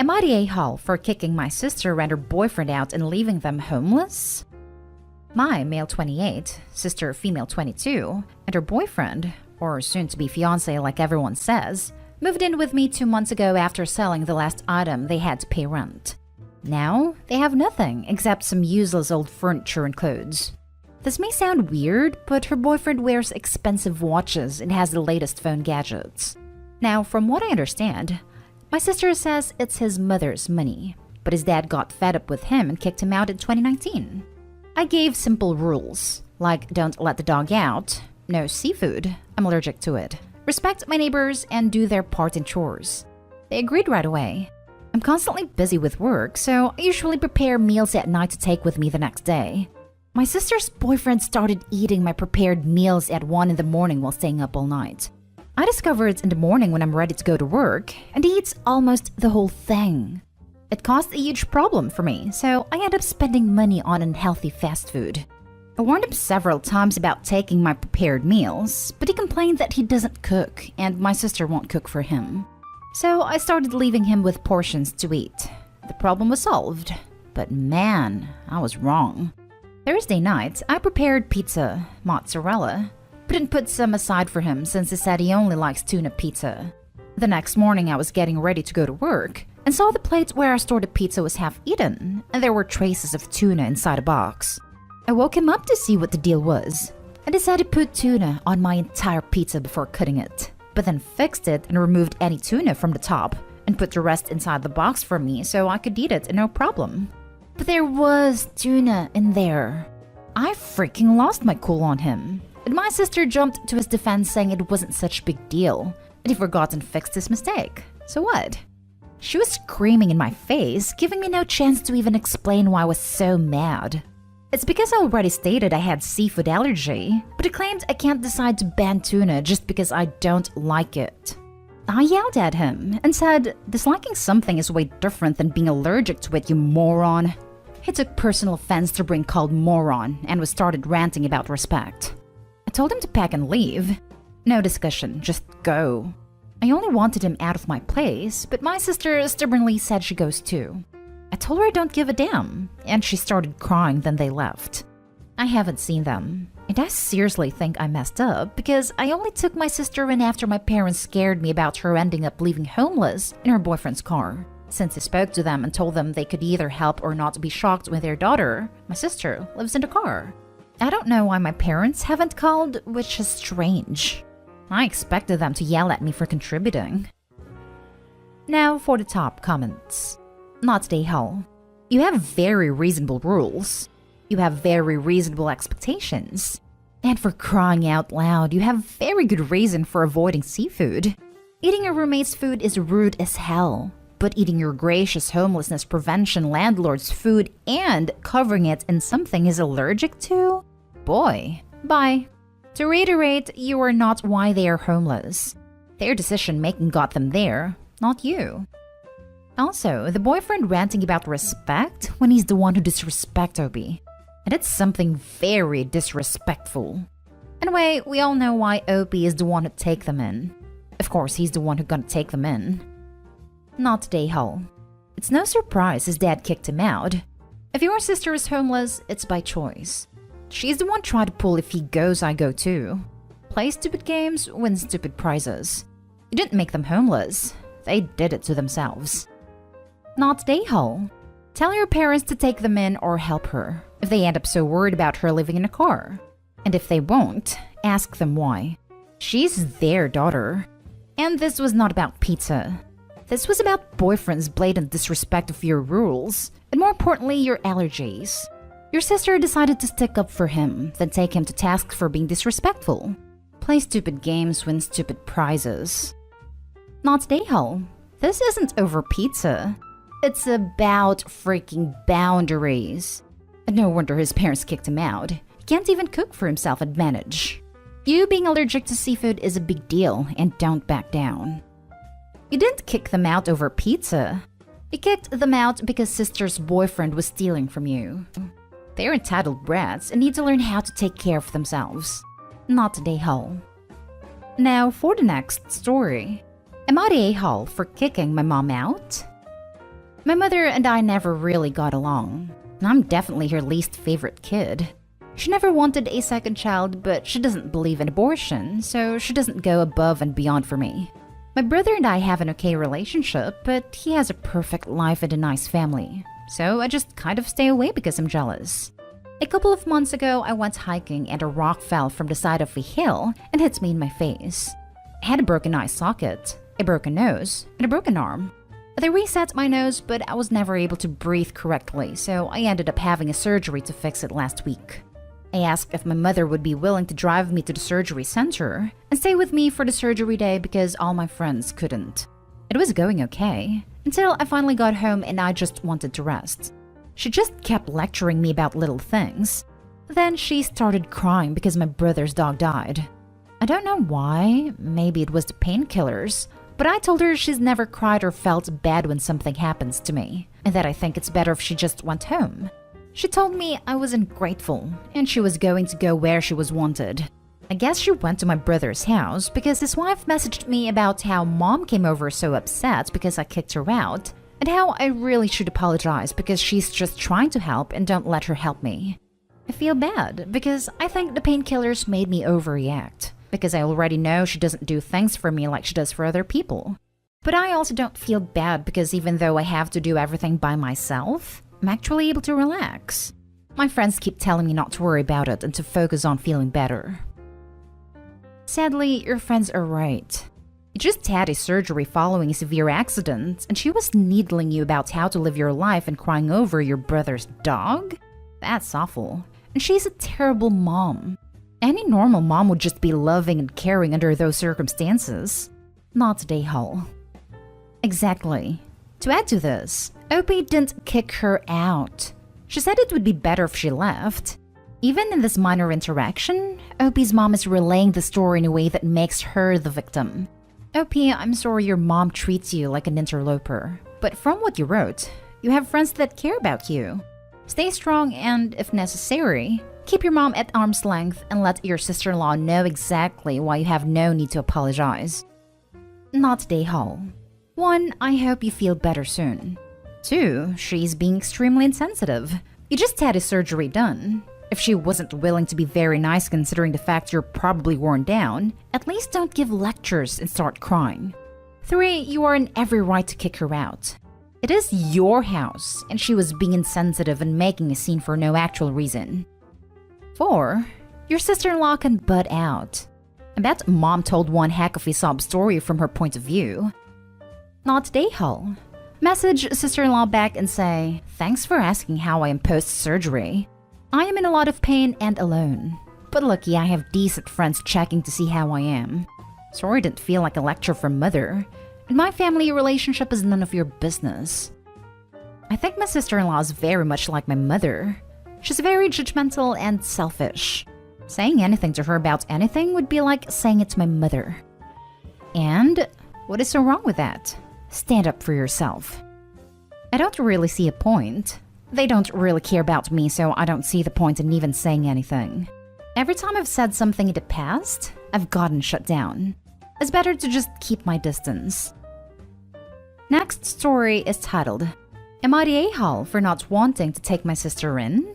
Am I the a-hole for kicking my sister and her boyfriend out and leaving them homeless? My male 28, sister female 22, and her boyfriend, or soon-to-be fiancé like everyone says, moved in with me 2 months ago after selling the last item they had to pay rent. Now, they have nothing except some useless old furniture and clothes. This may sound weird, but her boyfriend wears expensive watches and has the latest phone gadgets. Now, from what I understand, my sister says it's his mother's money, but his dad got fed up with him and kicked him out in 2019. I gave simple rules, like don't let the dog out, no seafood, I'm allergic to it, respect my neighbors, and do their part in chores. They agreed right away. I'm constantly busy with work, so I usually prepare meals at night to take with me the next day. My sister's boyfriend started eating my prepared meals at 1 in the morning while staying up all night. I discover it in the morning when I'm ready to go to work, and he eats almost the whole thing. It caused a huge problem for me, so I end up spending money on unhealthy fast food. I warned him several times about taking my prepared meals, but he complained that he doesn't cook and my sister won't cook for him. So I started leaving him with portions to eat. The problem was solved, but man, I was wrong. Thursday night, I prepared pizza, mozzarella, but didn't put some aside for him since he said he only likes tuna pizza. The next morning I was getting ready to go to work and saw the plate where I stored the pizza was half eaten and there were traces of tuna inside a box. I woke him up to see what the deal was and decided to put tuna on my entire pizza before cutting it, but then fixed it and removed any tuna from the top and put the rest inside the box for me so I could eat it no problem. But there was tuna in there. I freaking lost my cool on him. And my sister jumped to his defense saying it wasn't such a big deal, and he forgot and fixed his mistake. So what? She was screaming in my face, giving me no chance to even explain why I was so mad. It's because I already stated I had seafood allergy, but he claimed I can't decide to ban tuna just because I don't like it. I yelled at him and said, disliking something is way different than being allergic to it, you moron. He took personal offense to being called moron and was started ranting about respect. I told him to pack and leave. No discussion, just go. I only wanted him out of my place, but my sister stubbornly said she goes too. I told her I don't give a damn, and she started crying, then they left. I haven't seen them, and I seriously think I messed up because I only took my sister in after my parents scared me about her ending up leaving homeless in her boyfriend's car. Since I spoke to them and told them they could either help or not be shocked when their daughter, my sister, lives in the car. I don't know why my parents haven't called, which is strange. I expected them to yell at me for contributing. Now for the top comments. Not the hell. You have very reasonable rules. You have very reasonable expectations. And for crying out loud, you have very good reason for avoiding seafood. Eating your roommate's food is rude as hell. But eating your gracious homelessness prevention landlord's food and covering it in something he's allergic to? Boy, bye. To reiterate, you are not why they are homeless. Their decision-making got them there, not you. Also, the boyfriend ranting about respect when he's the one who disrespects Obi. And it's something very disrespectful. Anyway, we all know why Obi is the one who take them in. Of course, he's the one who gonna take them in. Not today, Hull. It's no surprise his dad kicked him out. If your sister is homeless, it's by choice. She's the one trying to pull if he goes, I go too. Play stupid games, win stupid prizes. You didn't make them homeless. They did it to themselves. Not today, Hull. Tell your parents to take them in or help her, if they end up so worried about her living in a car. And if they won't, ask them why. She's their daughter. And this was not about pizza. This was about boyfriend's blatant disrespect of your rules, and more importantly, your allergies. Your sister decided to stick up for him, then take him to task for being disrespectful. Play stupid games, win stupid prizes. Not today, Hull. This isn't over pizza. It's about freaking boundaries. And no wonder his parents kicked him out. He can't even cook for himself and manage. You being allergic to seafood is a big deal, and don't back down. You didn't kick them out over pizza. You kicked them out because sister's boyfriend was stealing from you. They're entitled brats and need to learn how to take care of themselves. Not today, Hull. Now for the next story. Am I the a-hole for kicking my mom out? My mother and I never really got along. I'm definitely her least favorite kid. She never wanted a second child, but she doesn't believe in abortion, so she doesn't go above and beyond for me. My brother and I have an okay relationship, but he has a perfect life and a nice family. So I just kind of stay away because I'm jealous. A couple of months ago, I went hiking and a rock fell from the side of a hill and hit me in my face. I had a broken eye socket, a broken nose, and a broken arm. They reset my nose, but I was never able to breathe correctly, so I ended up having a surgery to fix it last week. I asked if my mother would be willing to drive me to the surgery center and stay with me for the surgery day because all my friends couldn't. It was going okay, until I finally got home and I just wanted to rest. She just kept lecturing me about little things. Then she started crying because my brother's dog died. I don't know why, maybe it was the painkillers, but I told her she's never cried or felt bad when something happens to me, and that I think it's better if she just went home. She told me I was ungrateful, and she was going to go where she was wanted. I guess she went to my brother's house because his wife messaged me about how mom came over so upset because I kicked her out, and how I really should apologize because she's just trying to help and don't let her help me. I feel bad because I think the painkillers made me overreact, because I already know she doesn't do things for me like she does for other people. But I also don't feel bad because even though I have to do everything by myself, I'm actually able to relax. My friends keep telling me not to worry about it and to focus on feeling better. Sadly, your friends are right. You just had a surgery following a severe accident, and she was needling you about how to live your life and crying over your brother's dog? That's awful. And she's a terrible mom. Any normal mom would just be loving and caring under those circumstances. Not Dayhall. Exactly. To add to this, Opie didn't kick her out. She said it would be better if she left. Even in this minor interaction, Opie's mom is relaying the story in a way that makes her the victim. Opie, I'm sorry your mom treats you like an interloper, but from what you wrote, you have friends that care about you. Stay strong and, if necessary, keep your mom at arm's length and let your sister-in-law know exactly why you have no need to apologize. Not Dayhall. 1, I hope you feel better soon. 2, she's being extremely insensitive. You just had a surgery done. If she wasn't willing to be very nice considering the fact you're probably worn down, at least don't give lectures and start crying. 3, you are in every right to kick her out. It is your house, and she was being insensitive and making a scene for no actual reason. 4, your sister-in-law can butt out. I bet mom told one heck of a sob story from her point of view. Not Dayhall. Message sister-in-law back and say, thanks for asking how I am post-surgery. I am in a lot of pain and alone, but lucky I have decent friends checking to see how I am. Sorry it didn't feel like a lecture from mother, and my family relationship is none of your business. I think my sister-in-law is very much like my mother. She's very judgmental and selfish. Saying anything to her about anything would be like saying it to my mother. And what is so wrong with that? Stand up for yourself. I don't really see a point. They don't really care about me, so I don't see the point in even saying anything. Every time I've said something in the past, I've gotten shut down. It's better to just keep my distance. Next story is titled, Am I the a-hole for not wanting to take my sister in?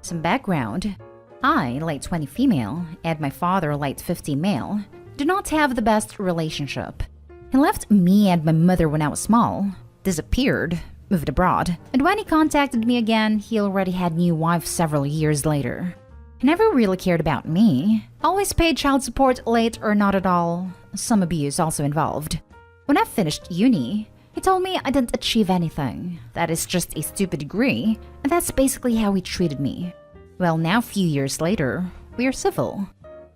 Some background. I, late 20 female, and my father, late 50 male, do not have the best relationship. He left me and my mother when I was small, disappeared, moved abroad, and when he contacted me again, he already had a new wife several years later. He never really cared about me, always paid child support late or not at all, some abuse also involved. When I finished uni, he told me I didn't achieve anything, that is just a stupid degree, and that's basically how he treated me. Well, now a few years later, we are civil.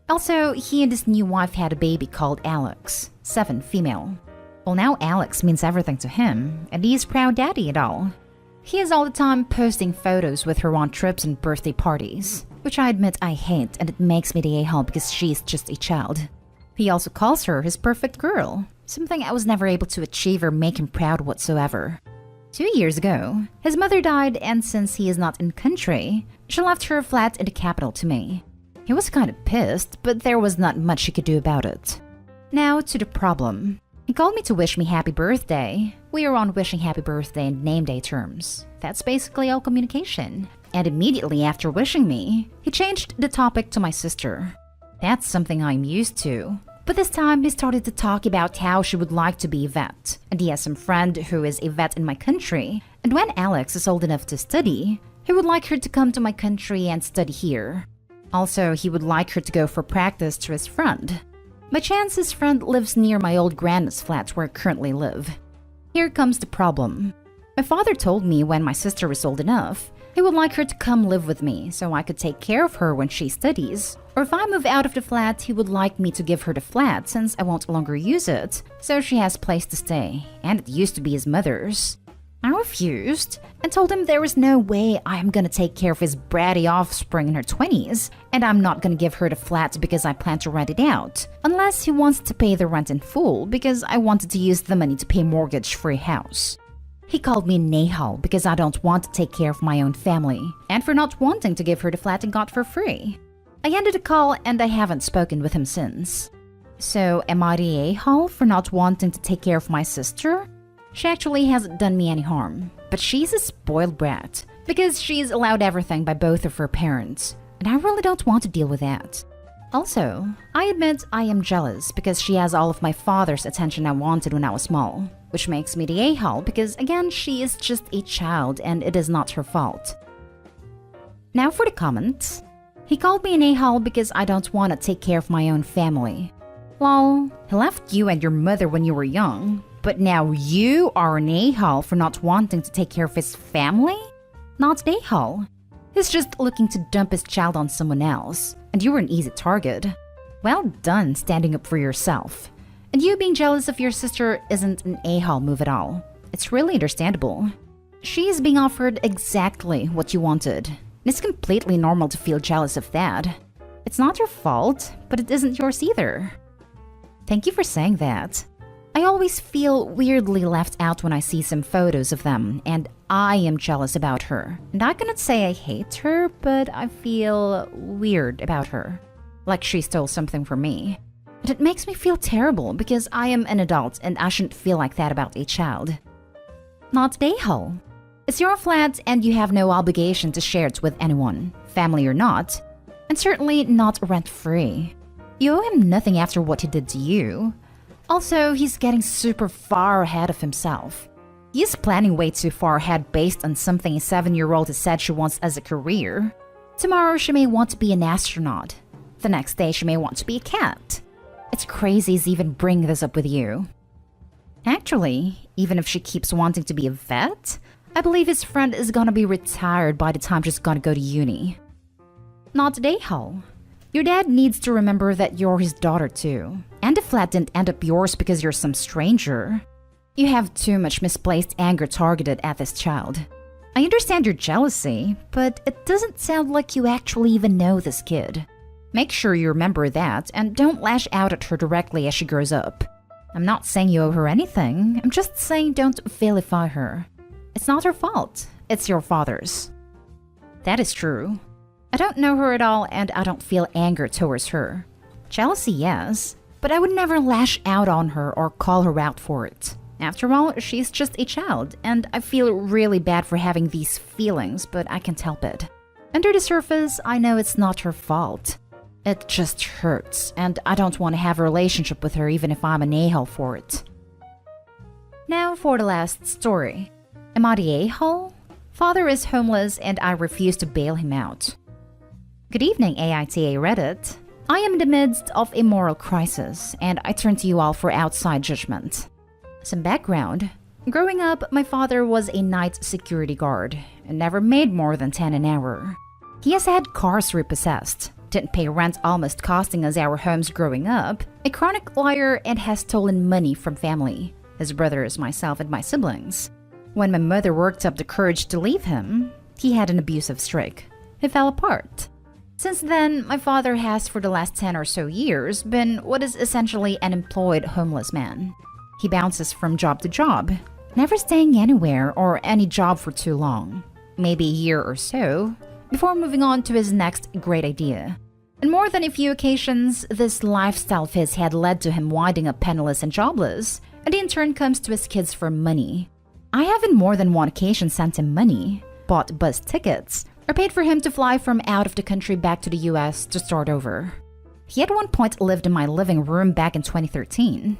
Also, he and his new wife had a baby called Alex, 7 female. Well, now Alex means everything to him, and he's proud daddy and all. He is all the time posting photos with her on trips and birthday parties, which I admit I hate, and it makes me the a-hole because she's just a child. He also calls her his perfect girl, something I was never able to achieve or make him proud whatsoever. 2 years ago, his mother died, and since he is not in country, she left her flat in the capital to me. He was kind of pissed, but there was not much he could do about it. Now to the problem. He called me to wish me happy birthday, We are on wishing happy birthday and name day terms. That's basically all communication. And immediately after wishing me, he changed the topic to my sister. That's something I'm used to. But this time, he started to talk about how she would like to be a vet, and he has some friend who is a vet in my country, and when Alex is old enough to study, he would like her to come to my country and study here. Also, he would like her to go for practice to his friend. By chance, his friend lives near my old grandma's flat where I currently live. Here comes the problem. My father told me when my sister was old enough, he would like her to come live with me so I could take care of her when she studies. Or if I move out of the flat, he would like me to give her the flat since I won't longer use it, so she has place to stay, and it used to be his mother's. I refused and told him there was no way I am gonna take care of his bratty offspring in her 20s, and I'm not gonna give her the flat because I plan to rent it out, unless he wants to pay the rent in full because I wanted to use the money to pay mortgage for a house. He called me Nahal because I don't want to take care of my own family, and for not wanting to give her the flat and got for free. I ended the call and I haven't spoken with him since. So am I the a-hole for not wanting to take care of my sister? She actually hasn't done me any harm, but she's a spoiled brat because she's allowed everything by both of her parents, and I really don't want to deal with that. Also, I admit I am jealous because she has all of my father's attention I wanted when I was small, which makes me the a-hole because again she is just a child and it is not her fault. Now for the comments. He called me an a-hole because I don't want to take care of my own family. Lol, he left you and your mother when you were young, but now you are an a-hole for not wanting to take care of his family? Not an a-hole. He's just looking to dump his child on someone else, and you were an easy target. Well done standing up for yourself. And you being jealous of your sister isn't an a-hole move at all. It's really understandable. She is being offered exactly what you wanted. It's completely normal to feel jealous of that. It's not your fault, but it isn't yours either. Thank you for saying that. I always feel weirdly left out when I see some photos of them, and I am jealous about her. And I cannot say I hate her, but I feel weird about her. Like she stole something from me. But it makes me feel terrible because I am an adult and I shouldn't feel like that about a child. Not a hole. It's your flat and you have no obligation to share it with anyone, family or not, and certainly not rent-free. You owe him nothing after what he did to you. Also, he's getting super far ahead of himself. He's planning way too far ahead based on something a 7-year-old has said she wants as a career. Tomorrow she may want to be an astronaut. The next day she may want to be a cat. It's crazy he's even bringing this up with you. Actually, even if she keeps wanting to be a vet, I believe his friend is gonna be retired by the time she's gonna go to uni. Not today, Hull. Your dad needs to remember that you're his daughter too. And the flat didn't end up yours because you're some stranger. You have too much misplaced anger targeted at this child. I understand your jealousy, but it doesn't sound like you actually even know this kid. Make sure you remember that and don't lash out at her directly as she grows up. I'm not saying you owe her anything, I'm just saying don't vilify her. It's not her fault, it's your father's. That is true. I don't know her at all and I don't feel anger towards her. Jealousy, yes, but I would never lash out on her or call her out for it. After all, she's just a child, and I feel really bad for having these feelings, but I can't help it. Under the surface, I know it's not her fault. It just hurts, and I don't want to have a relationship with her even if I'm an a-hole for it. Now for the last story. Am I the a-hole? Father is homeless and I refuse to bail him out. Good evening, AITA Reddit. I am in the midst of a moral crisis, and I turn to you all for outside judgment. Some background. Growing up, my father was a night security guard and never made more than 10 an hour. He has had cars repossessed, didn't pay rent almost costing us our homes growing up, a chronic liar, and has stolen money from family, his brothers, myself, and my siblings. When my mother worked up the courage to leave him, he had an abusive streak. He fell apart. Since then, my father has for the last 10 or so years been what is essentially an employed homeless man. He bounces from job to job, never staying anywhere or any job for too long, maybe a year or so, before moving on to his next great idea. On more than a few occasions, this lifestyle of his had led to him winding up penniless and jobless, and he in turn comes to his kids for money. I have in more than one occasion sent him money, bought bus tickets, or paid for him to fly from out of the country back to the US to start over. He at one point lived in my living room back in 2013.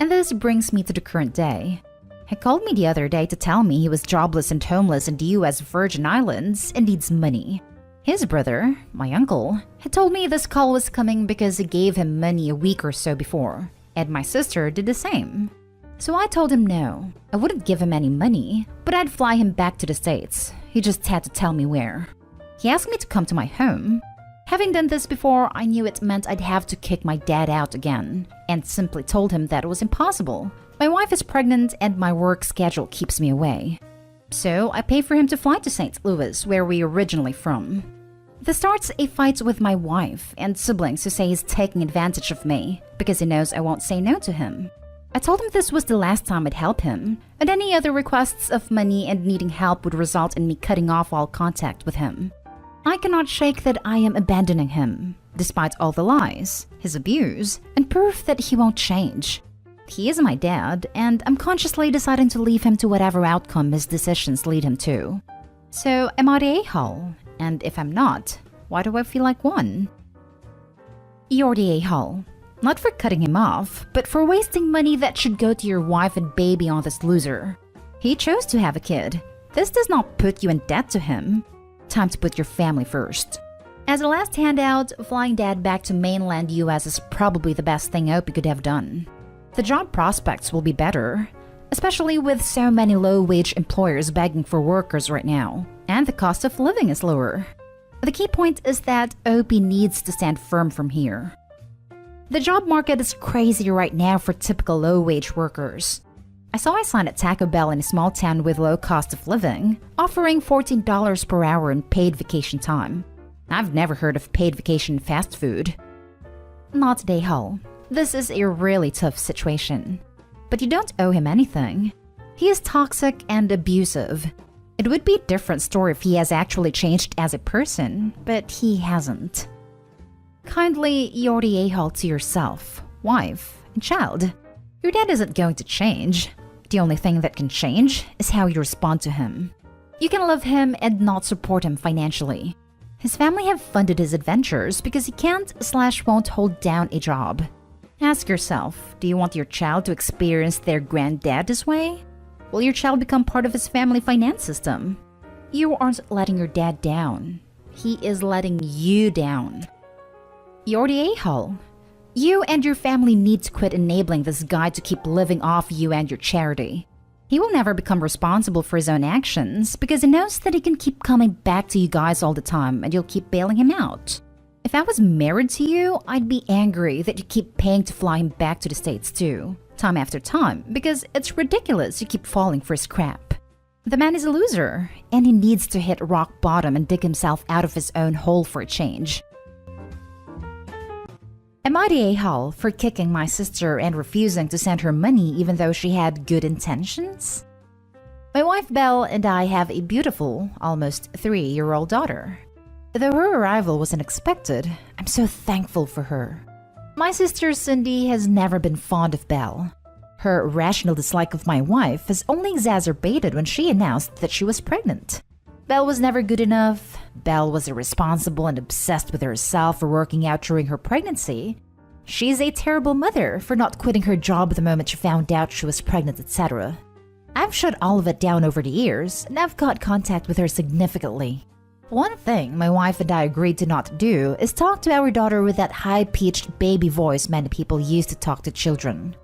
And this brings me to the current day. He called me the other day to tell me he was jobless and homeless in the US Virgin Islands and needs money. His brother, my uncle, had told me this call was coming because he gave him money a week or so before, and my sister did the same. So I told him no, I wouldn't give him any money, but I'd fly him back to the States. He just had to tell me where. He asked me to come to my home. Having done this before, I knew it meant I'd have to kick my dad out again, and simply told him that it was impossible. My wife is pregnant and my work schedule keeps me away. So I pay for him to fly to St. Louis, where we're originally from. This starts a fight with my wife and siblings who say he's taking advantage of me because he knows I won't say no to him. I told him this was the last time I'd help him, and any other requests of money and needing help would result in me cutting off all contact with him. I cannot shake that I am abandoning him, despite all the lies, his abuse, and proof that he won't change. He is my dad, and I'm consciously deciding to leave him to whatever outcome his decisions lead him to. So, am I the a-hole? And if I'm not, why do I feel like one? You're the a-hole. Not for cutting him off, but for wasting money that should go to your wife and baby on this loser. He chose to have a kid. This does not put you in debt to him. Time to put your family first. As a last handout, flying dad back to mainland US is probably the best thing I hope you could have done. The job prospects will be better, especially with so many low-wage employers begging for workers right now, and the cost of living is lower. The key point is that OP needs to stand firm from here. The job market is crazy right now for typical low-wage workers. I saw a sign at Taco Bell in a small town with low cost of living, offering $14 per hour in paid vacation time. I've never heard of paid vacation fast food. Not today, Hull. This is a really tough situation. But you don't owe him anything. He is toxic and abusive. It would be a different story if he has actually changed as a person, but he hasn't. Kindly you're the a-hole to yourself, wife, and child. Your dad isn't going to change. The only thing that can change is how you respond to him. You can love him and not support him financially. His family have funded his adventures because he can't/won't hold down a job. Ask yourself, do you want your child to experience their granddad this way? Will your child become part of his family finance system? You aren't letting your dad down. He is letting you down. You're the a-hole. You and your family need to quit enabling this guy to keep living off you and your charity. He will never become responsible for his own actions because he knows that he can keep coming back to you guys all the time and you'll keep bailing him out. If I was married to you, I'd be angry that you keep paying to fly him back to the States too, time after time, because it's ridiculous you keep falling for his crap. The man is a loser, and he needs to hit rock bottom and dig himself out of his own hole for a change. Am I the a-hole for kicking my sister and refusing to send her money even though she had good intentions? My wife Belle and I have a beautiful, almost 3-year-old daughter. Though her arrival was unexpected, I'm so thankful for her. My sister Cindy has never been fond of Belle. Her rational dislike of my wife has only exacerbated when she announced that she was pregnant. Belle was never good enough. Belle was irresponsible and obsessed with herself for working out during her pregnancy. She's a terrible mother for not quitting her job the moment she found out she was pregnant, etc. I've shut all of it down over the years, and I've got contact with her significantly. One thing my wife and I agreed to not do is talk to our daughter with that high-pitched baby voice many people use to talk to children.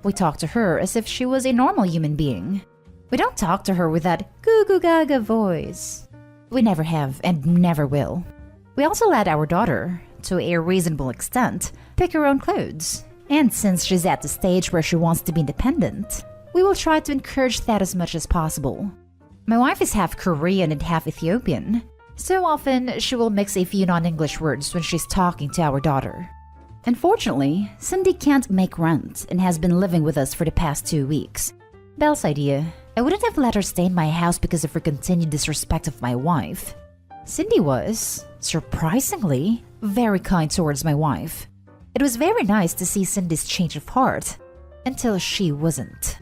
We talk to her as if she was a normal human being. We don't talk to her with that goo-goo-gaga voice. We never have and never will. We also let our daughter, to a reasonable extent, pick her own clothes. And since she's at the stage where she wants to be independent, we will try to encourage that as much as possible. My wife is half Korean and half Ethiopian. So often, she will mix a few non-English words when she's talking to our daughter. Unfortunately, Cindy can't make rent and has been living with us for the past 2 weeks. Belle's idea. I wouldn't have let her stay in my house because of her continued disrespect of my wife. Cindy was, surprisingly, very kind towards my wife. It was very nice to see Cindy's change of heart. until she wasn't.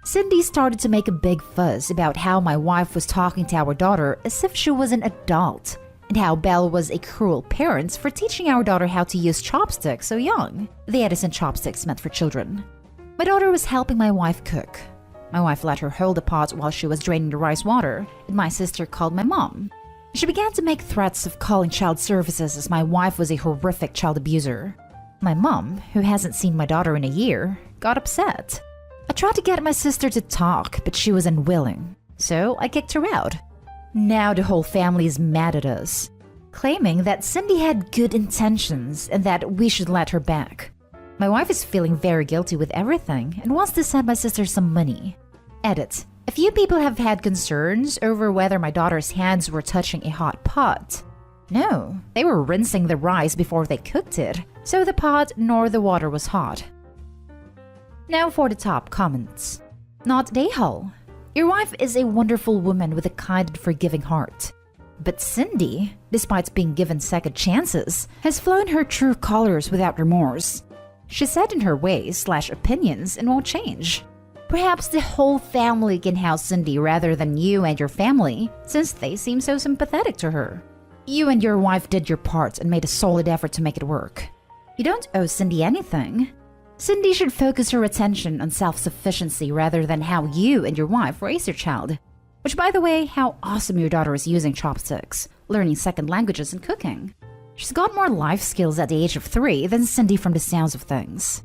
Cindy started to make a big fuss about how my wife was talking to our daughter as if she was an adult, and how Belle was a cruel parent for teaching our daughter how to use chopsticks so young, the Edison chopsticks meant for children. My daughter was helping my wife cook. My wife let her hold the pot while she was draining the rice water, and my sister called my mom. She began to make threats of calling child services as my wife was a horrific child abuser. My mom, who hasn't seen my daughter in a year, got upset. I tried to get my sister to talk, but she was unwilling, so I kicked her out. Now the whole family is mad at us, claiming that Cindy had good intentions and that we should let her back. My wife is feeling very guilty with everything and wants to send my sister some money. Edit. A few people have had concerns over whether my daughter's hands were touching a hot pot. No, they were rinsing the rice before they cooked it, so the pot nor the water was hot. Now for the top comments. Not Dayhall. Your wife is a wonderful woman with a kind and forgiving heart. But Cindy, despite being given second chances, has flown her true colors without remorse. She's set in her ways/opinions and won't change. Perhaps the whole family can house Cindy rather than you and your family, since they seem so sympathetic to her. You and your wife did your part and made a solid effort to make it work. You don't owe Cindy anything. Cindy should focus her attention on self-sufficiency rather than how you and your wife raise your child. Which, by the way, how awesome your daughter is using chopsticks, learning second languages and cooking. She's got more life skills at the age of 3 than Cindy from the sounds of things.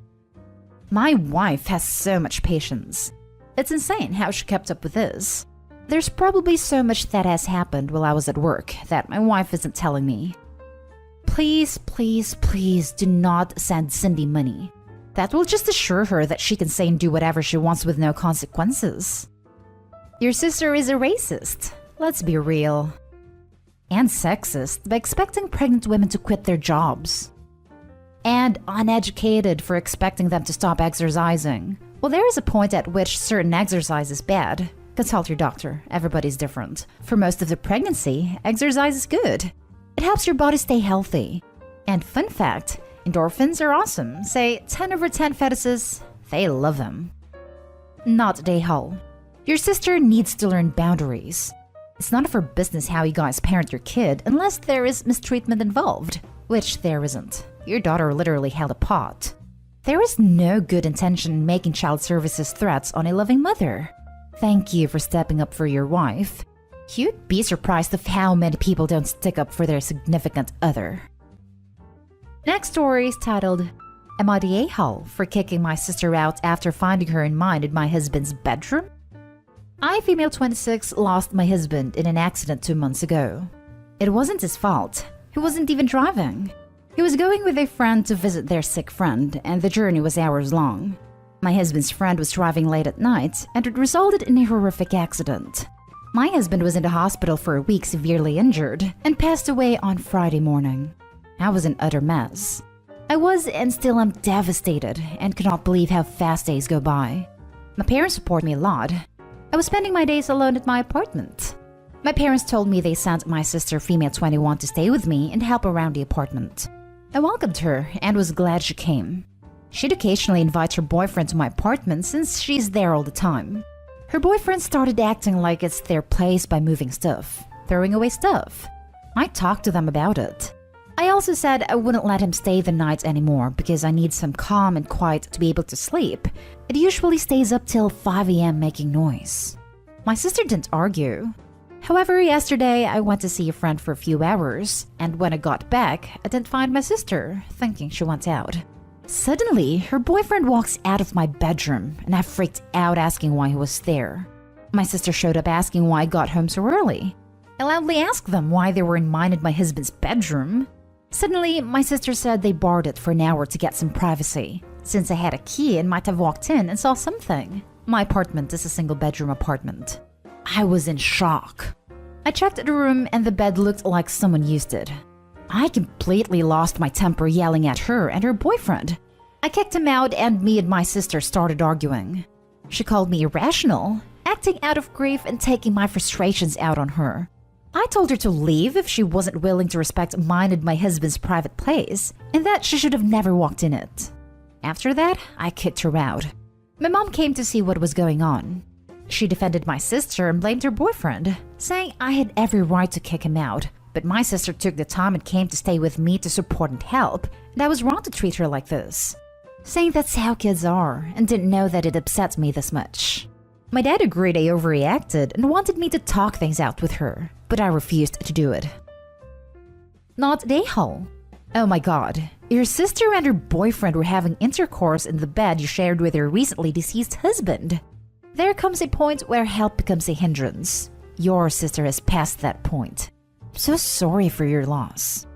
My wife has so much patience. It's insane how she kept up with this. There's probably so much that has happened while I was at work that my wife isn't telling me. Please, please, please do not send Cindy money. That will just assure her that she can say and do whatever she wants with no consequences. Your sister is a racist. Let's be real. And sexist by expecting pregnant women to quit their jobs. And uneducated for expecting them to stop exercising. Well, there is a point at which certain exercise is bad. Consult your doctor. Everybody's different. For most of the pregnancy, exercise is good. It helps your body stay healthy. And fun fact, endorphins are awesome. Say 10 over 10 fetuses, they love them. Not Dayhall. Your sister needs to learn boundaries. It's none of her business how you guys parent your kid unless there is mistreatment involved, which there isn't. Your daughter literally held a pot. There is no good intention in making child services threats on a loving mother. Thank you for stepping up for your wife. You'd be surprised of how many people don't stick up for their significant other. Next story is titled, Am I the a-hole for kicking my sister out after finding her in mine in my husband's bedroom? I, female 26, lost my husband in an accident 2 months ago. It wasn't his fault. He wasn't even driving. He was going with a friend to visit their sick friend, and the journey was hours long. My husband's friend was driving late at night, and it resulted in a horrific accident. My husband was in the hospital for a week severely injured and passed away on Friday morning. I was an utter mess. I was and still am devastated and cannot believe how fast days go by. My parents support me a lot. I was spending my days alone at my apartment. My parents told me they sent my sister, female 21, to stay with me and help around the apartment. I welcomed her and was glad she came. She'd occasionally invite her boyfriend to my apartment since she's there all the time. Her boyfriend started acting like it's their place by moving stuff, throwing away stuff. I talked to them about it. I also said I wouldn't let him stay the night anymore because I need some calm and quiet to be able to sleep. It usually stays up till 5 a.m. making noise. My sister didn't argue. However, yesterday I went to see a friend for a few hours, and when I got back, I didn't find my sister, thinking she went out. Suddenly, her boyfriend walks out of my bedroom, and I freaked out asking why he was there. My sister showed up asking why I got home so early. I loudly asked them why they were in mine and my husband's bedroom. Suddenly, my sister said they borrowed it for an hour to get some privacy, since I had a key and might have walked in and saw something. My apartment is a single-bedroom apartment. I was in shock. I checked the room and the bed looked like someone used it. I completely lost my temper yelling at her and her boyfriend. I kicked him out and me and my sister started arguing. She called me irrational, acting out of grief and taking my frustrations out on her. I told her to leave if she wasn't willing to respect mine and my husband's private place, and that she should have never walked in it. After that, I kicked her out. My mom came to see what was going on. She defended my sister and blamed her boyfriend, saying I had every right to kick him out, but my sister took the time and came to stay with me to support and help, and I was wrong to treat her like this, saying that's how kids are, and didn't know that it upset me this much. My dad agreed I overreacted and wanted me to talk things out with her, but I refused to do it. Not Dayhall. Oh my god, your sister and her boyfriend were having intercourse in the bed you shared with your recently deceased husband. There comes a point where help becomes a hindrance. Your sister has passed that point. I'm so sorry for your loss.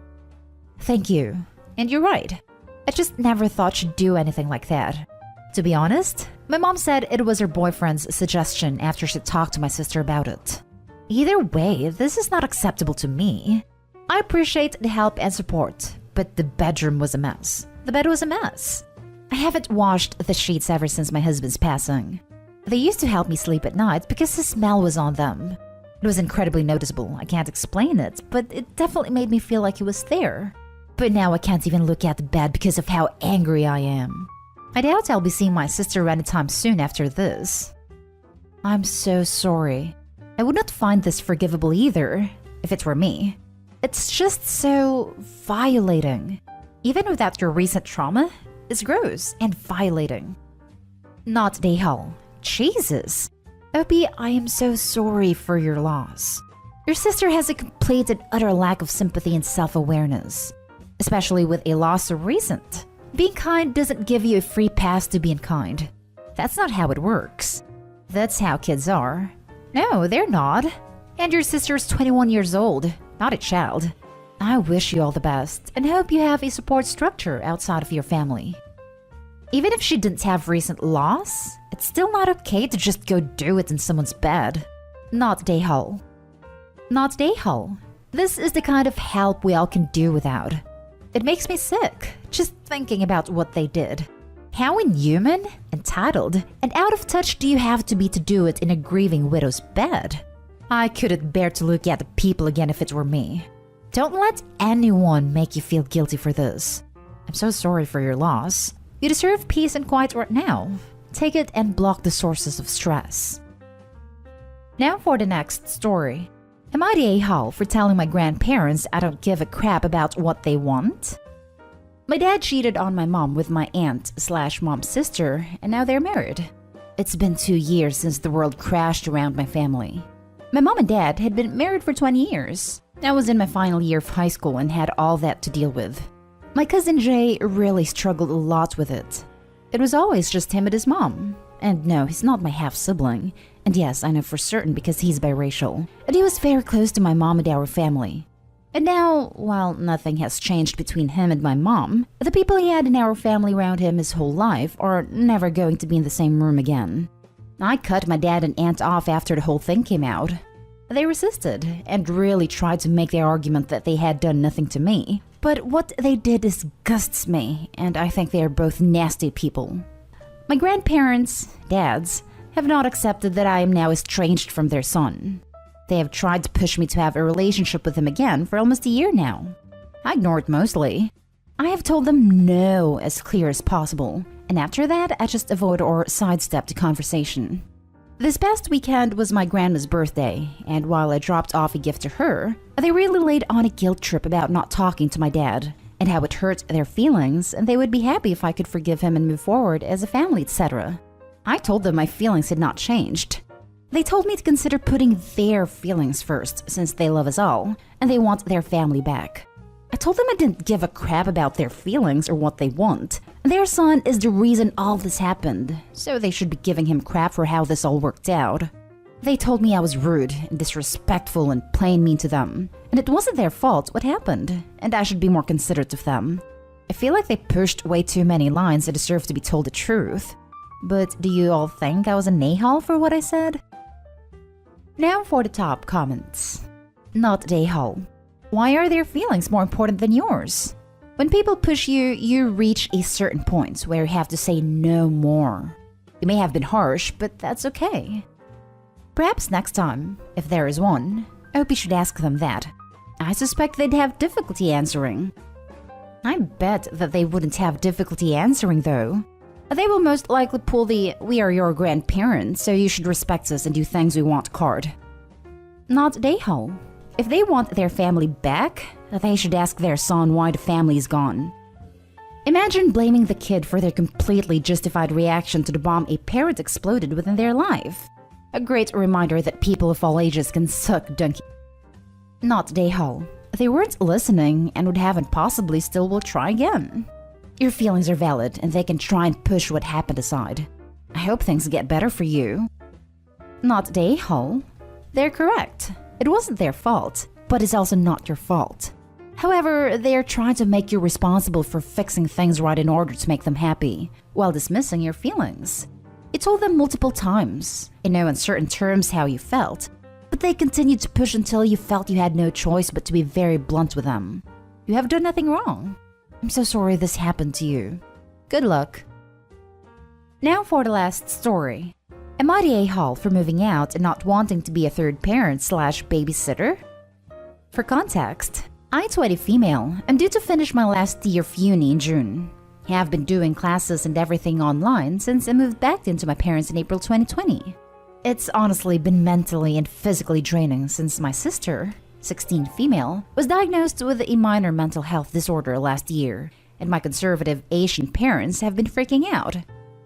Thank you. And you're right. I just never thought she'd do anything like that. To be honest, my mom said it was her boyfriend's suggestion after she talked to my sister about it. Either way, this is not acceptable to me. I appreciate the help and support, but the bedroom was a mess. The bed was a mess. I haven't washed the sheets ever since my husband's passing. They used to help me sleep at night because the smell was on them. It was incredibly noticeable. I can't explain it, but it definitely made me feel like it was there. But now I can't even look at the bed because of how angry I am. I doubt I'll be seeing my sister anytime soon after this. I'm so sorry. I would not find this forgivable either, if it were me. It's just so violating. Even without your recent trauma, it's gross and violating. Not Dayhall. Jesus. Opie, I am so sorry for your loss. Your sister has a complete and utter lack of sympathy and self-awareness, especially with a loss so recent. Being kind doesn't give you a free pass to being kind. That's not how it works. That's how kids are. No, they're not. And your sister's 21 years old, not a child. I wish you all the best and hope you have a support structure outside of your family. Even if she didn't have recent loss, it's still not okay to just go do it in someone's bed. Not Dayhall. Not Dayhall. This is the kind of help we all can do without. It makes me sick, just thinking about what they did. How inhuman, entitled, and out of touch do you have to be to do it in a grieving widow's bed? I couldn't bear to look at the people again if it were me. Don't let anyone make you feel guilty for this. I'm so sorry for your loss. You deserve peace and quiet right now. Take it and block the sources of stress. Now for the next story. Am I the a-hole for telling my grandparents I don't give a crap about what they want? My dad cheated on my mom with my aunt/mom's sister, and now they're married. It's been 2 years since the world crashed around my family. My mom and dad had been married for 20 years. I was in my final year of high school and had all that to deal with. My cousin Jay really struggled a lot with it. It was always just him and his mom. And no, he's not my half-sibling. And yes, I know for certain because he's biracial. And he was very close to my mom and our family. And now, while nothing has changed between him and my mom, the people he had in our family around him his whole life are never going to be in the same room again. I cut my dad and aunt off after the whole thing came out. They resisted and really tried to make their argument that they had done nothing to me. But what they did disgusts me, and I think they are both nasty people. My grandparents, dads, have not accepted that I am now estranged from their son. They have tried to push me to have a relationship with him again for almost a year now. I ignore it mostly. I have told them no as clear as possible, and after that I just avoid or sidestep the conversation. This past weekend was my grandma's birthday, and while I dropped off a gift to her, they really laid on a guilt trip about not talking to my dad, and how it hurt their feelings, and they would be happy if I could forgive him and move forward as a family, etc. I told them my feelings had not changed. They told me to consider putting their feelings first, since they love us all, and they want their family back. I told them I didn't give a crap about their feelings or what they want. Their son is the reason all this happened, so they should be giving him crap for how this all worked out. They told me I was rude and disrespectful and plain mean to them, and it wasn't their fault what happened, and I should be more considerate of them. I feel like they pushed way too many lines that deserve to be told the truth. But do you all think I was an a-hole for what I said? Now for the top comments. Not a-hole. Why are their feelings more important than yours? When people push you, you reach a certain point where you have to say no more. You may have been harsh, but that's okay. Perhaps next time, if there is one, I hope you should ask them that. I suspect they'd have difficulty answering. I bet that they wouldn't have difficulty answering though. They will most likely pull the "we are your grandparents, so you should respect us and do things we want" card. Not a-hole. If they want their family back, they should ask their son why the family is gone. Imagine blaming the kid for their completely justified reaction to the bomb a parent exploded within their life. A great reminder that people of all ages can suck donkey. Not a-hole. They weren't listening and would have and possibly still will try again. Your feelings are valid and they can try and push what happened aside. I hope things get better for you. Not a-hole. They're correct. It wasn't their fault, but it's also not your fault. However, they are trying to make you responsible for fixing things right in order to make them happy, while dismissing your feelings. You told them multiple times, in no uncertain terms, how you felt, but they continued to push until you felt you had no choice but to be very blunt with them. You have done nothing wrong. I'm so sorry this happened to you. Good luck. Now for the last story. Am I the a-hole for moving out and not wanting to be a third parent / babysitter? For context, I'm 20 female and due to finish my last year of uni in June. I have been doing classes and everything online since I moved back into my parents in April 2020. It's honestly been mentally and physically draining since my sister, 16 female, was diagnosed with a minor mental health disorder last year, and my conservative Asian parents have been freaking out.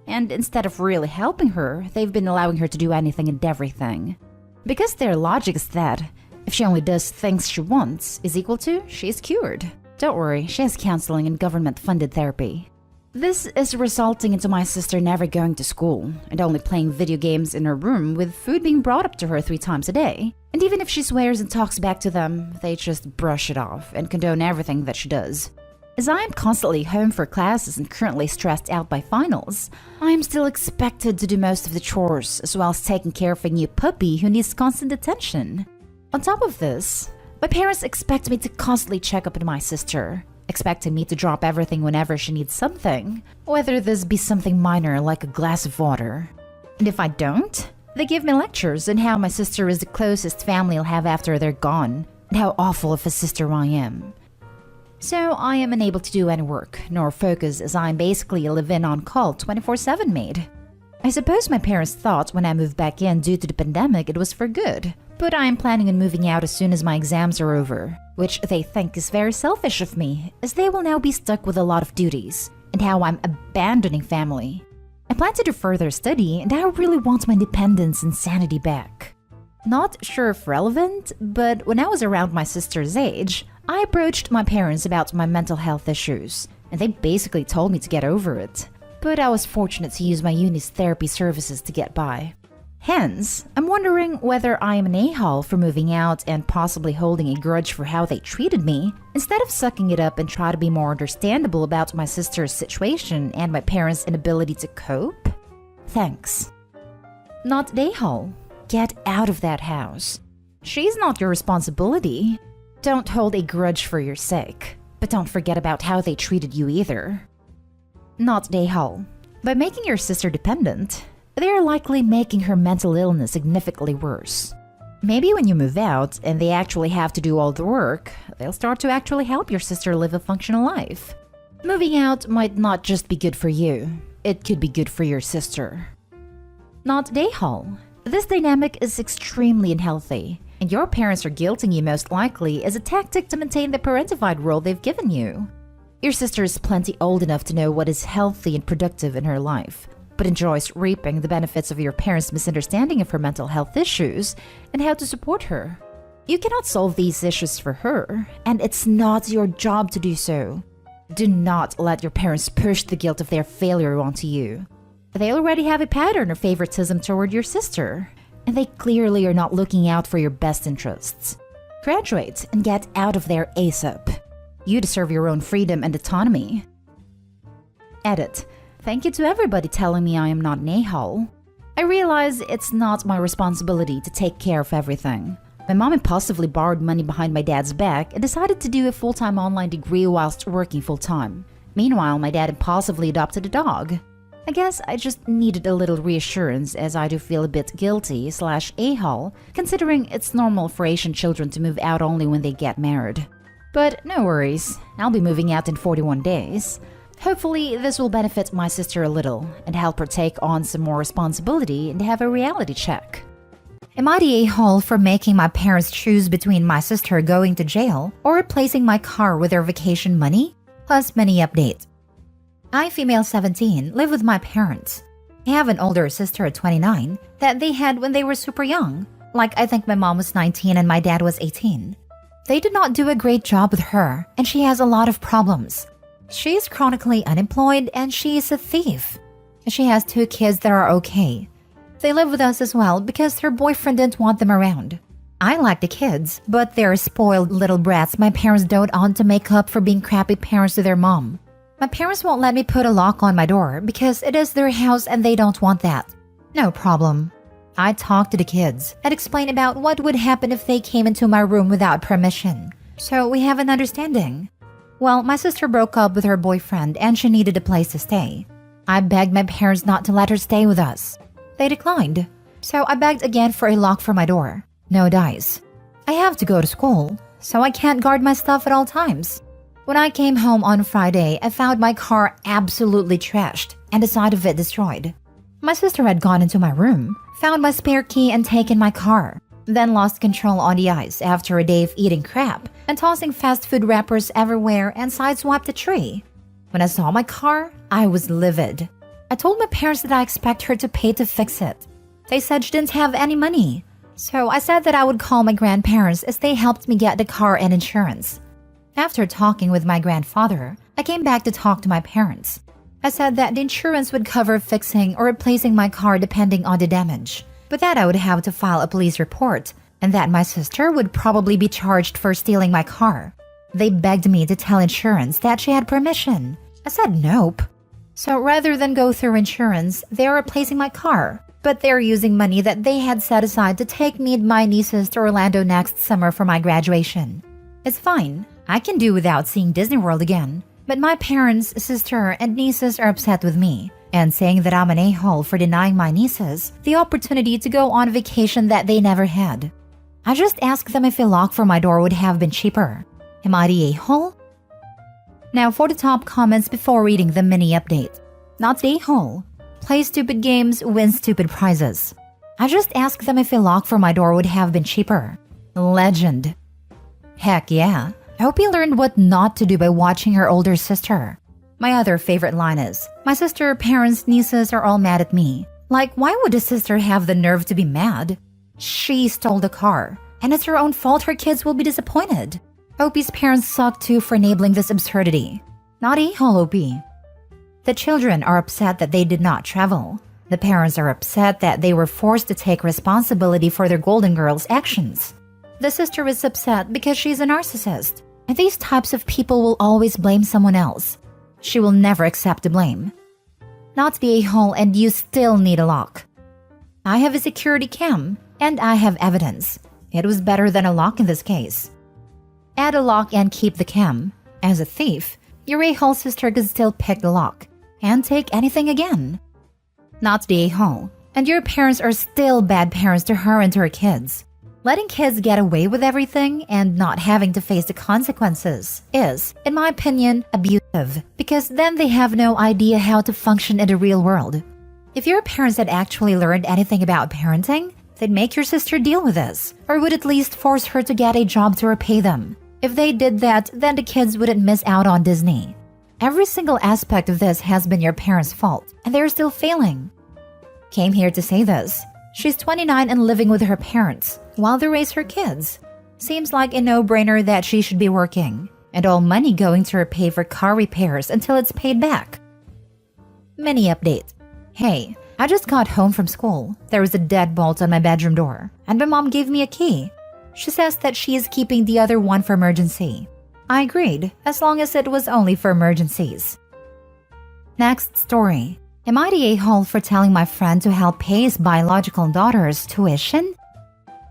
And instead of really helping her, they've been allowing her to do anything and everything. Because their logic is that if she only does things she wants is equal to she's cured. Don't worry, she has counseling and government-funded therapy. This is resulting into my sister never going to school and only playing video games in her room with food being brought up to her 3 times a day. And even if she swears and talks back to them, they just brush it off and condone everything that she does. As I am constantly home for classes and currently stressed out by finals, I am still expected to do most of the chores as well as taking care of a new puppy who needs constant attention. On top of this, my parents expect me to constantly check up on my sister, expecting me to drop everything whenever she needs something, whether this be something minor like a glass of water. And if I don't, they give me lectures on how my sister is the closest family I'll have after they're gone, and how awful of a sister I am. So I am unable to do any work, nor focus as I'm basically a live-in on-call 24/7 maid. I suppose my parents thought when I moved back in due to the pandemic it was for good, but I am planning on moving out as soon as my exams are over, which they think is very selfish of me, as they will now be stuck with a lot of duties, and how I'm abandoning family. I plan to do further study, and I really want my independence and sanity back. Not sure if relevant, but when I was around my sister's age, I approached my parents about my mental health issues, and they basically told me to get over it. But I was fortunate to use my uni's therapy services to get by. Hence, I'm wondering whether I am an a-hole for moving out and possibly holding a grudge for how they treated me, instead of sucking it up and try to be more understandable about my sister's situation and my parents' inability to cope. Thanks. Not a-hole. Get out of that house. She's not your responsibility. Don't hold a grudge for your sake, but don't forget about how they treated you either. Not a-hole. By making your sister dependent, they are likely making her mental illness significantly worse. Maybe when you move out and they actually have to do all the work, they'll start to actually help your sister live a functional life. Moving out might not just be good for you, it could be good for your sister. Not a-hole. This dynamic is extremely unhealthy, and your parents are guilting you most likely as a tactic to maintain the parentified role they've given you. Your sister is plenty old enough to know what is healthy and productive in her life, but enjoys reaping the benefits of your parents' misunderstanding of her mental health issues and how to support her. You cannot solve these issues for her, and it's not your job to do so. Do not let your parents push the guilt of their failure onto you. They already have a pattern of favoritism toward your sister, and they clearly are not looking out for your best interests. Graduate and get out of there ASAP. You deserve your own freedom and autonomy. Edit. Thank you to everybody telling me I am not an a-hole. I realize it's not my responsibility to take care of everything. My mom impulsively borrowed money behind my dad's back and decided to do a full-time online degree whilst working full-time. Meanwhile, my dad impulsively adopted a dog. I guess I just needed a little reassurance, as I do feel a bit guilty / a-hole, considering it's normal for Asian children to move out only when they get married. But no worries, I'll be moving out in 41 days. Hopefully, this will benefit my sister a little and help her take on some more responsibility and have a reality check. Am I the a-hole for making my parents choose between my sister going to jail or replacing my car with their vacation money? Plus many updates. I, female 17, live with my parents. I have an older sister at 29 that they had when they were super young. Like, I think my mom was 19 and my dad was 18. They did not do a great job with her, and she has a lot of problems. She is chronically unemployed and she is a thief. She has 2 kids that are okay. They live with us as well because her boyfriend didn't want them around. I like the kids, but they're spoiled little brats my parents dote on to make up for being crappy parents to their mom. My parents won't let me put a lock on my door because it is their house and they don't want that. No problem. I talk to the kids and explain about what would happen if they came into my room without permission. So we have an understanding. Well, my sister broke up with her boyfriend and she needed a place to stay. I begged my parents not to let her stay with us. They declined. So I begged again for a lock for my door. No dice. I have to go to school, so I can't guard my stuff at all times. When I came home on Friday, I found my car absolutely trashed and the side of it destroyed. My sister had gone into my room, found my spare key and taken my car, then lost control on the ice after a day of eating crap and tossing fast food wrappers everywhere and sideswiped a tree. When I saw my car, I was livid. I told my parents that I expect her to pay to fix it. They said she didn't have any money. So I said that I would call my grandparents as they helped me get the car and insurance. After talking with my grandfather, I came back to talk to my parents. I said that the insurance would cover fixing or replacing my car depending on the damage, but that I would have to file a police report and that my sister would probably be charged for stealing my car. They begged me to tell insurance that she had permission. I said nope. So rather than go through insurance, they are replacing my car, but they're using money that they had set aside to take me and my nieces to Orlando next summer for my graduation. It's fine. I can do without seeing Disney World again. But my parents, sister, and nieces are upset with me and saying that I'm an a-hole for denying my nieces the opportunity to go on a vacation that they never had. I just asked them if a lock for my door would have been cheaper. Am I the a-hole? Now for the top comments before reading the mini update. Not the a-hole. Play stupid games, win stupid prizes. I just asked them if a lock for my door would have been cheaper. Legend. Heck yeah. I hope you learned what not to do by watching her older sister. My other favorite line is, my sister, parents, nieces are all mad at me. Like, why would a sister have the nerve to be mad? She stole the car, and it's her own fault her kids will be disappointed. Opie's parents suck too for enabling this absurdity. Not a-hole, Opie. The children are upset that they did not travel. The parents are upset that they were forced to take responsibility for their Golden Girls' actions. The sister is upset because she's a narcissist. And these types of people will always blame someone else. She will never accept the blame. Not the a-hole and you still need a lock. I have a security cam and I have evidence. It was better than a lock in this case. Add a lock and keep the cam. As a thief, your a-hole sister could still pick the lock and take anything again. Not the a-hole, and your parents are still bad parents to her and to her kids. Letting kids get away with everything and not having to face the consequences is, in my opinion, abusive because then they have no idea how to function in the real world. If your parents had actually learned anything about parenting, they'd make your sister deal with this, or would at least force her to get a job to repay them. If they did that, then the kids wouldn't miss out on Disney. Every single aspect of this has been your parents' fault, and they're still failing. Came here to say this. She's 29 and living with her parents while they raise her kids. Seems like a no-brainer that she should be working, and all money going to her pay for car repairs until it's paid back. Mini update. Hey, I just got home from school. There was a deadbolt on my bedroom door, and my mom gave me a key. She says that she is keeping the other one for emergency. I agreed, as long as it was only for emergencies. Next story. Am I the a-hole for telling my friend to help pay his biological daughter's tuition?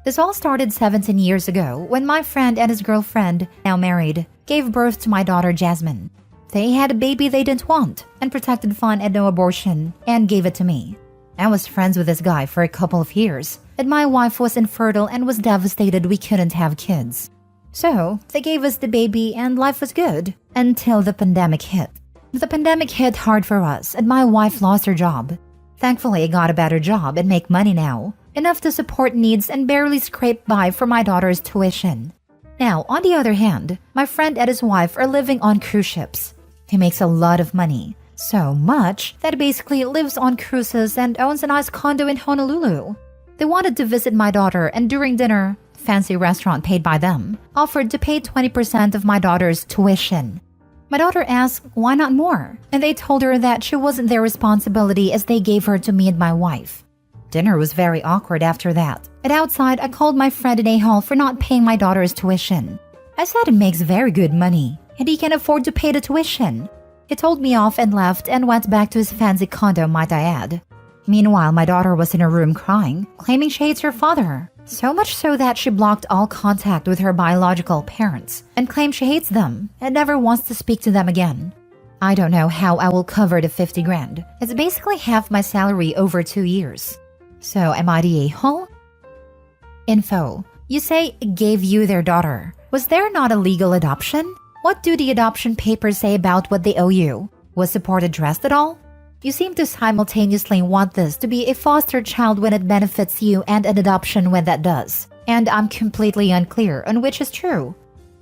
This all started 17 years ago when my friend and his girlfriend, now married, gave birth to my daughter Jasmine. They had a baby they didn't want, unprotected fun and no abortion, and gave it to me. I was friends with this guy for a couple of years, and my wife was infertile and was devastated we couldn't have kids. So, they gave us the baby and life was good, until the pandemic hit. The pandemic hit hard for us and my wife lost her job. Thankfully, I got a better job and make money now, enough to support needs and barely scrape by for my daughter's tuition. Now, on the other hand, my friend and his wife are living on cruise ships. He makes a lot of money, so much that he basically lives on cruises and owns a nice condo in Honolulu. They wanted to visit my daughter and during dinner, fancy restaurant paid by them, offered to pay 20% of my daughter's tuition. My daughter asked why not more, and they told her that she wasn't their responsibility as they gave her to me and my wife. Dinner was very awkward after that, and outside I called my friend in a hall for not paying my daughter's tuition. I said he makes very good money, and he can afford to pay the tuition. He told me off and left and went back to his fancy condo, might I add. Meanwhile, my daughter was in her room crying, claiming she hates her father. So much so that she blocked all contact with her biological parents and claimed she hates them and never wants to speak to them again. I don't know how I will cover the 50 grand. It's basically half my salary over 2 years. So am I the a-hole? Info. You say gave you their daughter. Was there not a legal adoption? What do the adoption papers say about what they owe you? Was support addressed at all? You seem to simultaneously want this to be a foster child when it benefits you and an adoption when that does. And I'm completely unclear on which is true.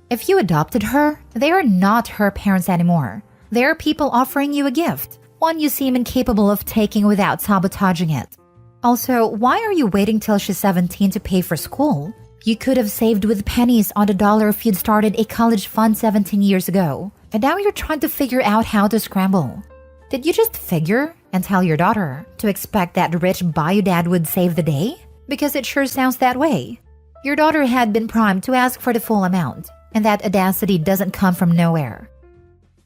If you adopted her, they are not her parents anymore. They are people offering you a gift, one you seem incapable of taking without sabotaging it. Also, why are you waiting till she's 17 to pay for school? You could have saved with pennies on the dollar if you'd started a college fund 17 years ago. And now you're trying to figure out how to scramble. Did you just figure and tell your daughter to expect that rich bio dad would save the day? Because it sure sounds that way. Your daughter had been primed to ask for the full amount, and that audacity doesn't come from nowhere.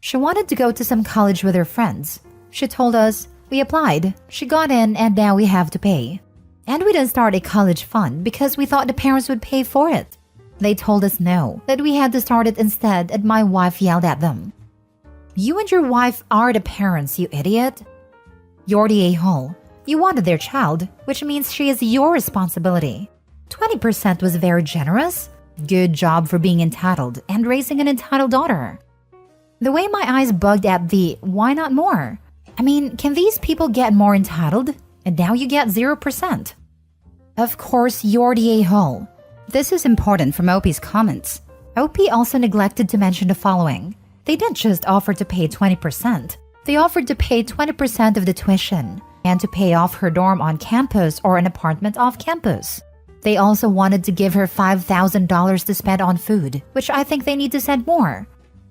She wanted to go to some college with her friends. She told us, we applied, she got in, and now we have to pay. And we didn't start a college fund because we thought the parents would pay for it. They told us no, that we had to start it instead, and my wife yelled at them. You and your wife are the parents, you idiot. You're the a-hole. You wanted their child, which means she is your responsibility. 20% was very generous. Good job for being entitled and raising an entitled daughter. The way my eyes bugged at the why not more? I mean, can these people get more entitled? And now you get 0%. Of course, you're the a-hole. This is important from OP's comments. OP also neglected to mention the following. They didn't just offer to pay 20%. They offered to pay 20% of the tuition and to pay off her dorm on campus or an apartment off campus. They also wanted to give her $5,000 to spend on food, which I think they need to send more.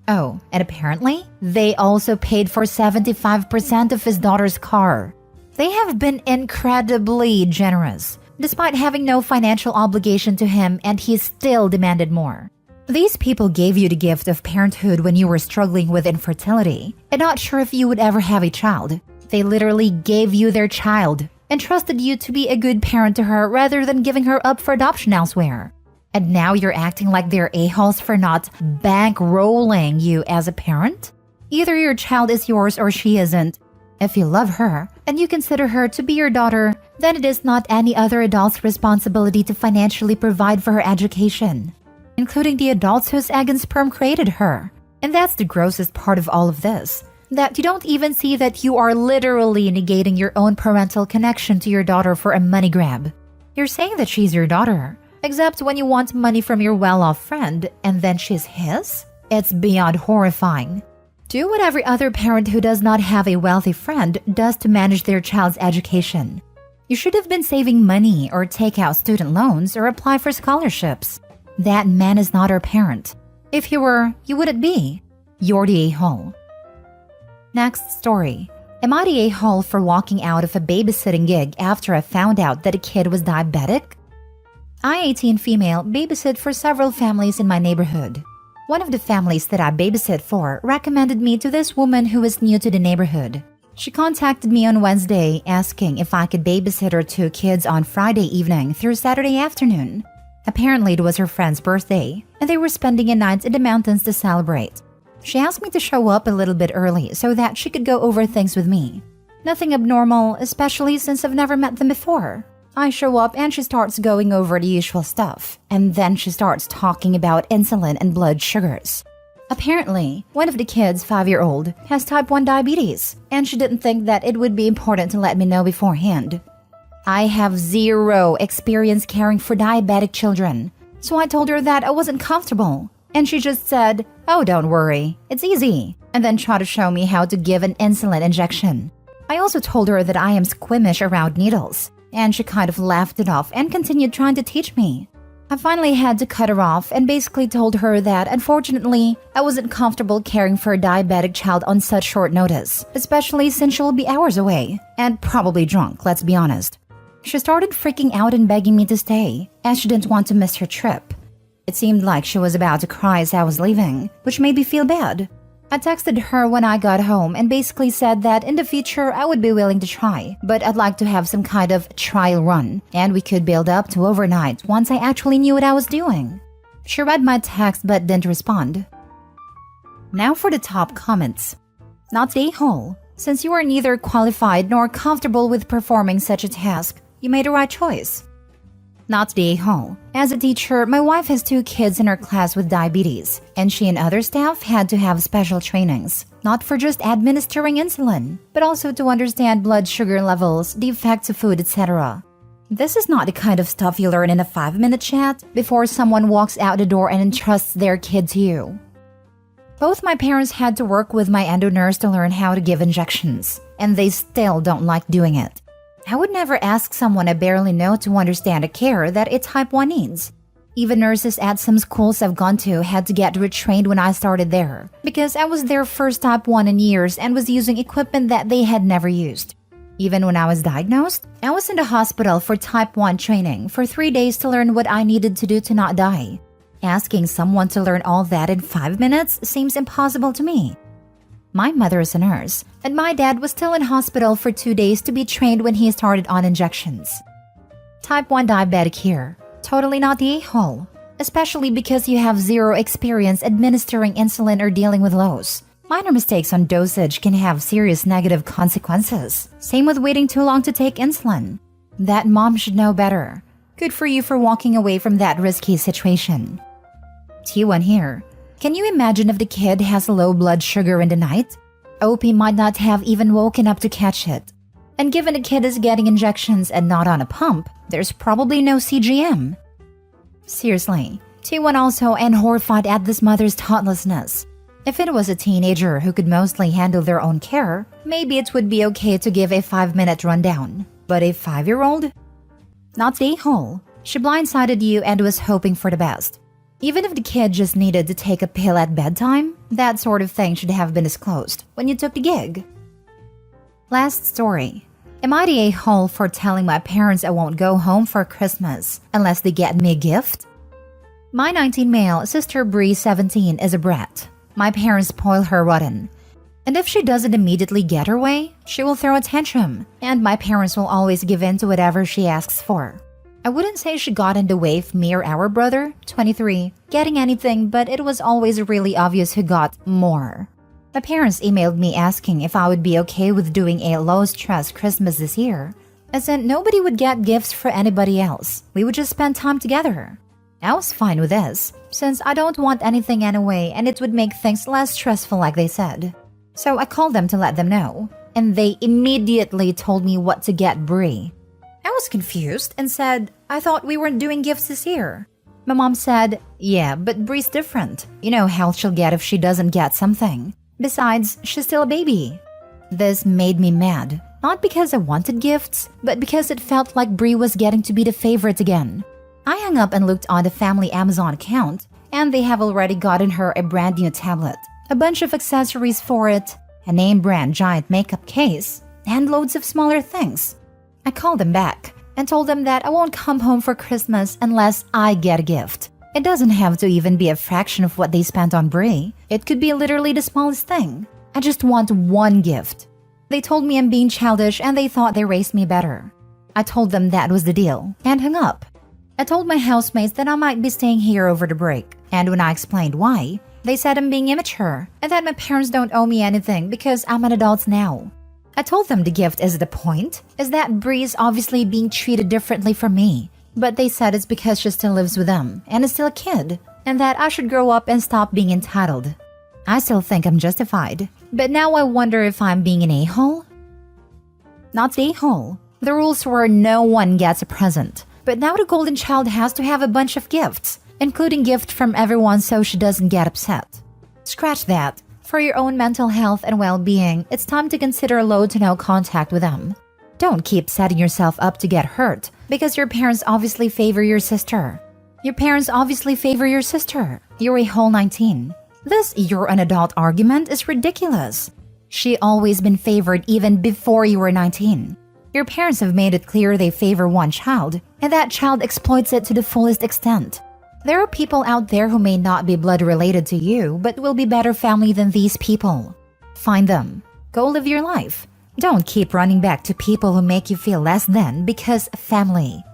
Oh, and apparently, they also paid for 75% of his daughter's car. They have been incredibly generous, despite having no financial obligation to him, and he still demanded more. These people gave you the gift of parenthood when you were struggling with infertility and not sure if you would ever have a child. They literally gave you their child and trusted you to be a good parent to her rather than giving her up for adoption elsewhere. And now you're acting like they're a-holes for not bankrolling you as a parent? Either your child is yours or she isn't. If you love her and you consider her to be your daughter, then it is not any other adult's responsibility to financially provide for her education, including the adults whose egg and sperm created her. And that's the grossest part of all of this, that you don't even see that you are literally negating your own parental connection to your daughter for a money grab. You're saying that she's your daughter, except when you want money from your well-off friend and then she's his? It's beyond horrifying. Do what every other parent who does not have a wealthy friend does to manage their child's education. You should have been saving money or take out student loans or apply for scholarships. That man is not our parent. If he were, you wouldn't be. You're the a-hole. Next story. Am I the a-hole for walking out of a babysitting gig after I found out that a kid was diabetic? I, 18 female, babysit for several families in my neighborhood. One of the families that I babysit for recommended me to this woman who is new to the neighborhood. She contacted me on Wednesday asking if I could babysit her 2 kids on Friday evening through Saturday afternoon. Apparently it was her friend's birthday, and they were spending a night in the mountains to celebrate. She asked me to show up a little bit early so that she could go over things with me. Nothing abnormal, especially since I've never met them before. I show up and she starts going over the usual stuff, and then she starts talking about insulin and blood sugars. Apparently, one of the kids, 5-year-old, has type 1 diabetes, and she didn't think that it would be important to let me know beforehand. I have zero experience caring for diabetic children, so I told her that I wasn't comfortable, and she just said, "Oh, don't worry, it's easy," and then tried to show me how to give an insulin injection. I also told her that I am squeamish around needles, and she kind of laughed it off and continued trying to teach me. I finally had to cut her off and basically told her that, unfortunately, I wasn't comfortable caring for a diabetic child on such short notice, especially since she will be hours away, and probably drunk, let's be honest. She started freaking out and begging me to stay, as she didn't want to miss her trip. It seemed like she was about to cry as I was leaving, which made me feel bad. I texted her when I got home and basically said that in the future I would be willing to try, but I'd like to have some kind of trial run, and we could build up to overnight once I actually knew what I was doing. She read my text but didn't respond. Now for the top comments. Not the a-hole. Since you are neither qualified nor comfortable with performing such a task, you made the right choice. Not the a-hole. As a teacher, my wife has 2 kids in her class with diabetes, and she and other staff had to have special trainings, not for just administering insulin, but also to understand blood sugar levels, the effects of food, etc. This is not the kind of stuff you learn in a 5-minute chat before someone walks out the door and entrusts their kid to you. Both my parents had to work with my endo nurse to learn how to give injections, and they still don't like doing it. I would never ask someone I barely know to understand a care that a type 1 needs. Even nurses at some schools I've gone to had to get retrained when I started there, because I was their first type 1 in years and was using equipment that they had never used. Even when I was diagnosed, I was in the hospital for type 1 training for 3 days to learn what I needed to do to not die. Asking someone to learn all that in 5 minutes seems impossible to me. My mother is a nurse, and my dad was still in hospital for 2 days to be trained when he started on injections. Type 1 diabetic here. Totally not the a-hole. Especially because you have zero experience administering insulin or dealing with lows. Minor mistakes on dosage can have serious negative consequences. Same with waiting too long to take insulin. That mom should know better. Good for you for walking away from that risky situation. T1 here. Can you imagine if the kid has low blood sugar in the night? OP might not have even woken up to catch it. And given the kid is getting injections and not on a pump, there's probably no CGM. Seriously, T1 also and horrified at this mother's thoughtlessness. If it was a teenager who could mostly handle their own care, maybe it would be okay to give a 5-minute rundown. But a 5-year-old? Not the a-hole. She blindsided you and was hoping for the best. Even if the kid just needed to take a pill at bedtime, that sort of thing should have been disclosed when you took the gig. Last story. Am I the a-hole for telling my parents I won't go home for Christmas unless they get me a gift? My 19 male sister Bree 17 is a brat. My parents spoil her rotten. And if she doesn't immediately get her way, she will throw a tantrum, and my parents will always give in to whatever she asks for. I wouldn't say she got in the way of me or our brother, 23, getting anything, but it was always really obvious who got more. My parents emailed me asking if I would be okay with doing a low-stress Christmas this year, as in nobody would get gifts for anybody else. We would just spend time together. I was fine with this, since I don't want anything anyway and it would make things less stressful like they said. So I called them to let them know, and they immediately told me what to get Bree. I was confused and said, I thought we weren't doing gifts this year. My mom said, yeah, but Bree's different. You know how she'll get if she doesn't get something. Besides, she's still a baby. This made me mad. Not because I wanted gifts, but because it felt like Bree was getting to be the favorite again. I hung up and looked on the family Amazon account, and they have already gotten her a brand new tablet, a bunch of accessories for it, a name brand giant makeup case, and loads of smaller things. I called them back and told them that I won't come home for Christmas unless I get a gift. It doesn't have to even be a fraction of what they spent on Bree. It could be literally the smallest thing. I just want one gift. They told me I'm being childish and they thought they raised me better. I told them that was the deal and hung up. I told my housemates that I might be staying here over the break, and when I explained why, they said I'm being immature and that my parents don't owe me anything because I'm an adult now. I told them the gift is the point, is that Bree is obviously being treated differently from me. But they said it's because she still lives with them and is still a kid, and that I should grow up and stop being entitled. I still think I'm justified, but now I wonder if I'm being an a-hole? Not the a-hole. The rules were no one gets a present, but now the golden child has to have a bunch of gifts, including gift from everyone so she doesn't get upset. Scratch that. For your own mental health and well-being, it's time to consider low to no contact with them. Don't keep setting yourself up to get hurt because your parents obviously favor your sister. Your parents obviously favor your sister. You're a whole 19. This "you're an adult" argument is ridiculous. She always been favored even before you were 19. Your parents have made it clear they favor one child, and that child exploits it to the fullest extent. There are people out there who may not be blood related to you, but will be better family than these people. Find them. Go live your life. Don't keep running back to people who make you feel less than because family.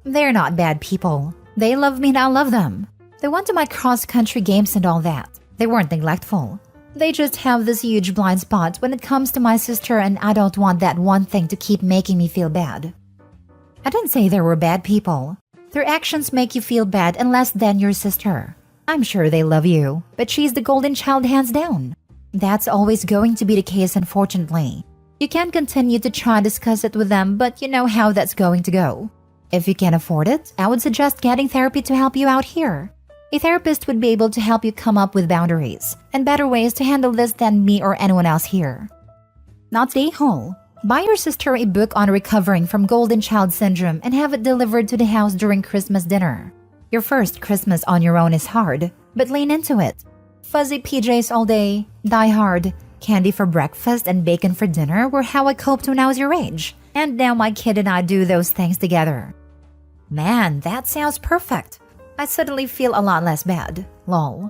They're not bad people. They love me and I love them. They went to my cross-country games and all that. They weren't neglectful. They just have this huge blind spot when it comes to my sister, and I don't want that one thing to keep making me feel bad. I didn't say they were bad people. Their actions make you feel bad and less than your sister. I'm sure they love you, but she's the golden child hands down. That's always going to be the case, unfortunately. You can continue to try to discuss it with them, but you know how that's going to go. If you can afford it, I would suggest getting therapy to help you out here. A therapist would be able to help you come up with boundaries and better ways to handle this than me or anyone else here. Not the a-hole. Buy your sister a book on recovering from golden child syndrome and have it delivered to the house during Christmas dinner. Your first Christmas on your own is hard, but lean into it. Fuzzy PJs all day, Die Hard, candy for breakfast and bacon for dinner were how I coped when I was your age. And now my kid and I do those things together. Man, that sounds perfect. I suddenly feel a lot less bad. Lol.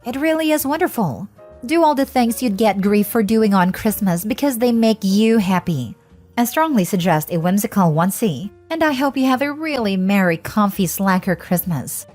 It really is wonderful. Do all the things you'd get grief for doing on Christmas because they make you happy. I strongly suggest a whimsical onesie, and I hope you have a really merry, comfy slacker Christmas.